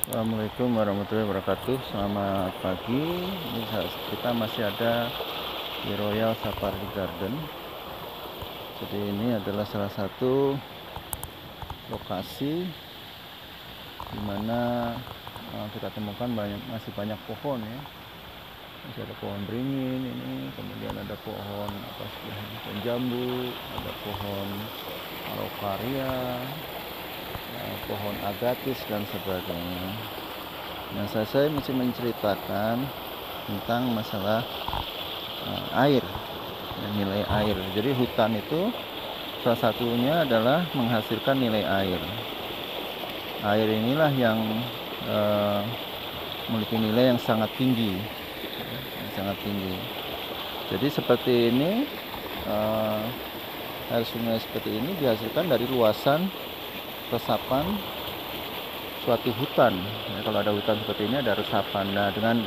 Assalamualaikum warahmatullahi wabarakatuh. Selamat pagi. Kita masih ada di Royal Safari Garden. Jadi ini adalah salah satu lokasi di mana kita temukan masih banyak pohon ya. Masih ada pohon beringin ini, kemudian ada pohon pohon jambu, ada pohon alokaria, pohon agatis dan sebagainya. Nah, saya masih menceritakan tentang masalah air dan nilai air. Jadi hutan itu salah satunya adalah menghasilkan nilai air. Air inilah yang memiliki nilai yang sangat tinggi, Jadi seperti ini, air sungai seperti ini dihasilkan dari luasan resapan suatu hutan. Ya, kalau ada hutan seperti ini ada resapan. Nah, dengan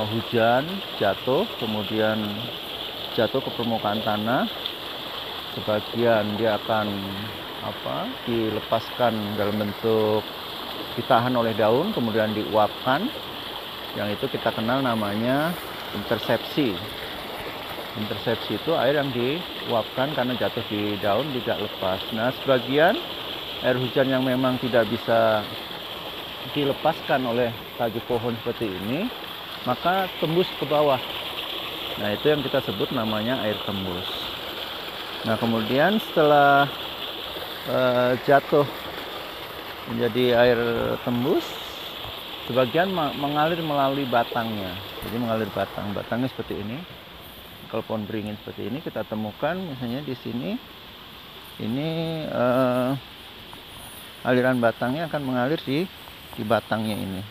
hujan jatuh, kemudian jatuh ke permukaan tanah, sebagian dia akan dilepaskan dalam bentuk ditahan oleh daun, kemudian diuapkan. Yang itu kita kenal namanya intersepsi. Intersepsi itu air yang diuapkan karena jatuh di daun tidak lepas. Nah, sebagian air hujan yang memang tidak bisa dilepaskan oleh tajuk pohon seperti ini, maka tembus ke bawah. Nah, itu yang kita sebut namanya air tembus. Nah, kemudian setelah jatuh menjadi air tembus, sebagian mengalir melalui batangnya. Jadi mengalir batangnya seperti ini. Kalau pohon beringin seperti ini kita temukan misalnya di sini, ini aliran batangnya akan mengalir di batangnya ini.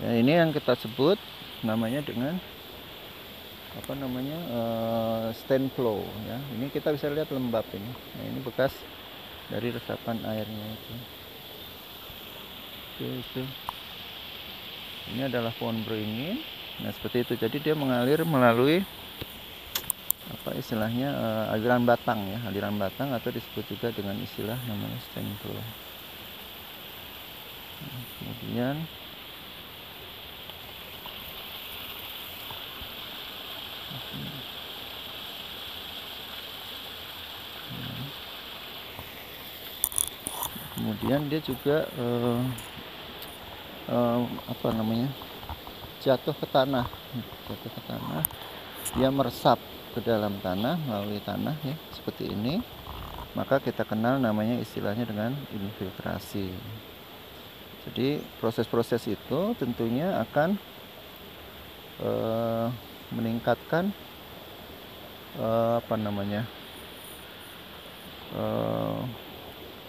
Ya, ini yang kita sebut namanya dengan stand flow ya. Ini kita bisa lihat lembab ini. Nah, ini bekas dari resapan airnya itu. Ini adalah pohon beringin. Nah, seperti itu. Jadi dia mengalir melalui aliran batang ya, aliran batang, atau disebut juga dengan istilah namanya stand flow. Kemudian dia juga jatuh ke tanah, dia meresap ke dalam tanah melalui tanah ya, seperti ini. Maka kita kenal namanya istilahnya dengan infiltrasi. Jadi proses-proses itu tentunya akan meningkatkan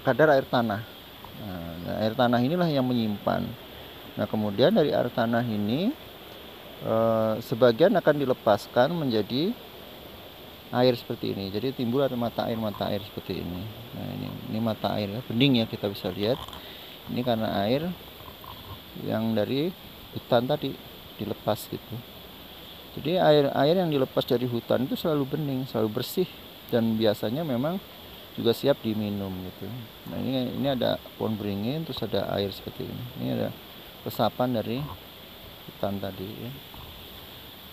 kadar air tanah. Nah, air tanah inilah yang menyimpan. Nah, kemudian dari air tanah ini sebagian akan dilepaskan menjadi air seperti ini. Jadi timbul ada mata air seperti ini. Nah, ini mata air ya, bening ya, kita bisa lihat. Ini karena air yang dari hutan tadi dilepas gitu. Jadi air yang dilepas dari hutan itu selalu bening, selalu bersih, dan biasanya memang juga siap diminum gitu. Nah, ini ada pohon beringin, terus ada air seperti ini. Ini ada resapan dari hutan tadi ya.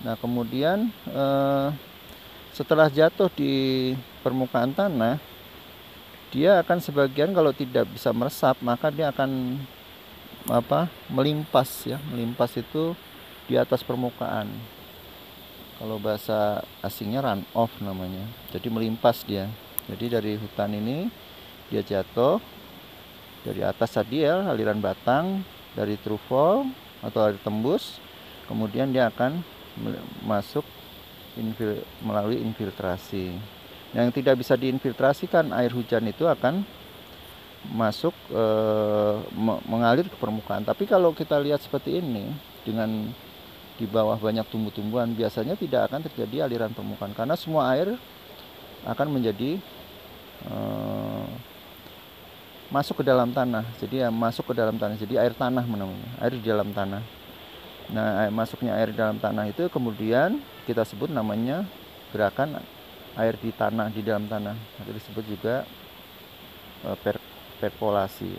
Nah, kemudian setelah jatuh di permukaan tanah, dia akan sebagian, kalau tidak bisa meresap, maka dia akan melimpas ya. Melimpas itu di atas permukaan. Kalau bahasa asingnya run off namanya. Jadi melimpas dia. Jadi dari hutan ini dia jatuh dari atas tadi ya, aliran batang, dari true fall atau air tembus, kemudian dia akan masuk melalui infiltrasi. Yang tidak bisa diinfiltrasikan, air hujan itu akan masuk mengalir ke permukaan. Tapi kalau kita lihat seperti ini, dengan di bawah banyak tumbuh-tumbuhan, biasanya tidak akan terjadi aliran permukaan karena semua air akan menjadi masuk ke dalam tanah. Jadi masuk ke dalam tanah. Jadi air tanah namanya, air di dalam tanah. Nah, masuknya air di dalam tanah itu kemudian kita sebut namanya gerakan air di tanah, di dalam tanah. Itu disebut juga perkolasi.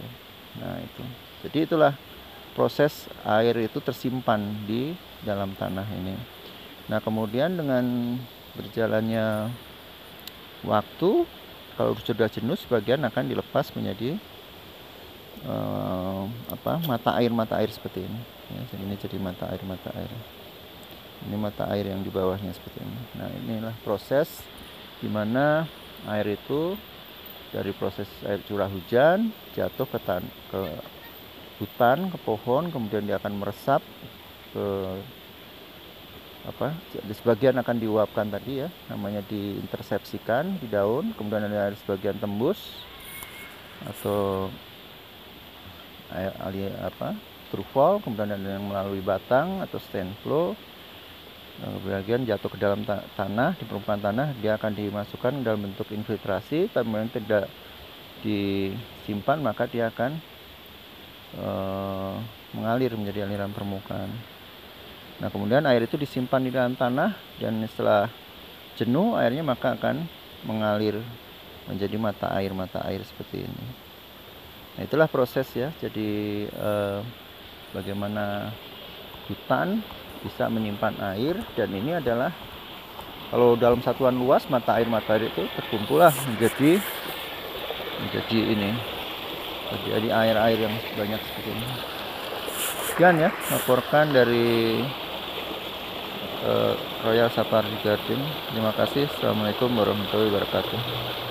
Nah itu, jadi itulah proses air itu tersimpan di dalam tanah ini. Nah kemudian dengan berjalannya waktu, kalau sudah jenuh sebagian akan dilepas menjadi mata air seperti ini ya. Jadi ini jadi mata air, ini mata air yang di bawahnya seperti ini. Nah inilah proses dimana air itu dari proses air curah hujan jatuh ke hutan, ke pohon, kemudian dia akan meresap ke di sebagian akan diuapkan tadi ya, namanya diintersepsikan di daun, kemudian ada sebagian tembus atau through fall, kemudian ada yang melalui batang atau stand flow. Bagian jatuh ke dalam tanah, di permukaan tanah, dia akan dimasukkan dalam bentuk infiltrasi. Kemudian tidak disimpan maka dia akan mengalir menjadi aliran permukaan. Nah kemudian air itu disimpan di dalam tanah, dan setelah jenuh airnya maka akan mengalir menjadi mata air seperti ini. Nah itulah proses ya. Jadi bagaimana hutan bisa menyimpan air, dan ini adalah kalau dalam satuan luas mata air itu terkumpul lah menjadi ini, jadi air yang banyak seperti ini. Sekian ya, laporkan dari Royal Safari Garden. Terima kasih. Assalamualaikum warahmatullahi wabarakatuh.